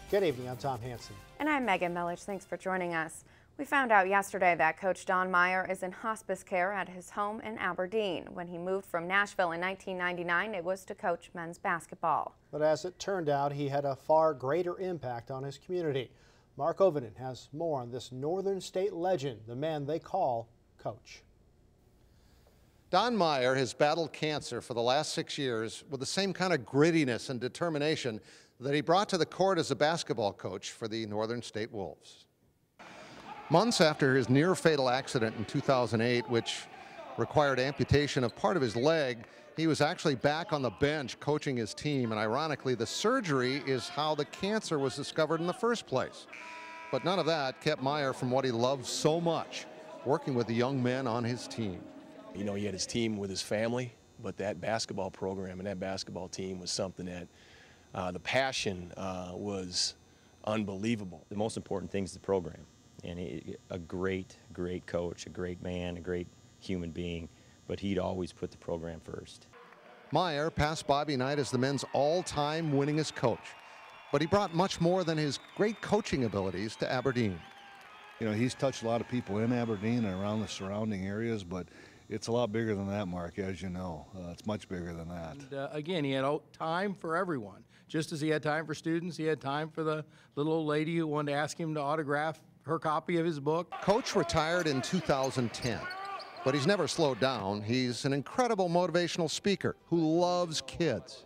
Good evening, I'm Tom Hansen. And I'm Megan Millich. Thanks for joining us. We found out yesterday that Coach Don Meyer is in hospice care at his home in Aberdeen. When he moved from Nashville in 1999, it was to coach men's basketball. But as it turned out, he had a far greater impact on his community. Mark Ovenden has more on this Northern State legend, the man they call Coach. Don Meyer has battled cancer for the last 6 years with the same kind of grittiness and determination that he brought to the court as a basketball coach for the Northern State Wolves. Months after his near-fatal accident in 2008, which required amputation of part of his leg, he was actually back on the bench coaching his team, and ironically, the surgery is how the cancer was discovered in the first place. But none of that kept Meyer from what he loved so much, working with the young men on his team. You know, he had his team with his family, but that basketball program and that basketball team was something that the passion was unbelievable. The most important thing is the program, and a great coach, a great man, a great human being, but he'd always put the program first. Meyer passed Bobby Knight as the men's all-time winningest coach, but he brought much more than his great coaching abilities to Aberdeen. You know, he's touched a lot of people in Aberdeen and around the surrounding areas, but it's a lot bigger than that, Mark, as you know. It's much bigger than that. And, again, he had time for everyone. Just as he had time for students, he had time for the little old lady who wanted to ask him to autograph her copy of his book. Coach retired in 2010, but he's never slowed down. He's an incredible motivational speaker who loves kids.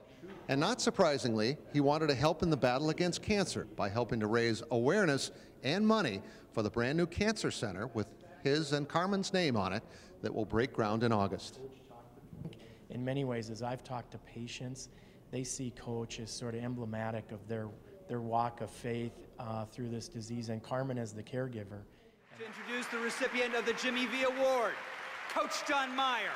And not surprisingly, he wanted to help in the battle against cancer by helping to raise awareness and money for the brand new cancer center with his and Carmen's name on it that will break ground in August. In many ways, as I've talked to patients, they see Coach as sort of emblematic of their walk of faith through this disease, and Carmen as the caregiver. To introduce the recipient of the Jimmy V Award, Coach Don Meyer.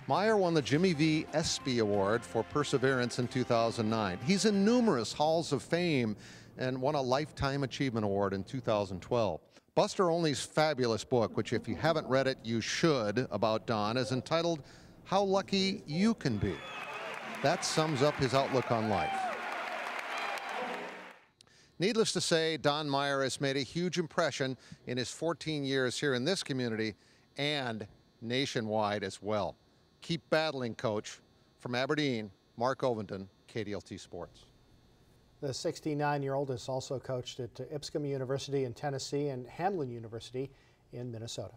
Meyer won the Jimmy V. ESPY Award for Perseverance in 2009. He's in numerous halls of fame and won a Lifetime Achievement Award in 2012. Buster Olney's fabulous book, which if you haven't read it, you should, about Don, is entitled How Lucky You Can Be. That sums up his outlook on life. Needless to say, Don Meyer has made a huge impression in his 14 years here in this community and nationwide as well. Keep battling, Coach. From Aberdeen, Mark Ovenden, KDLT Sports. The 69-year-old has also coached at Ipscomb University in Tennessee and Hamline University in Minnesota.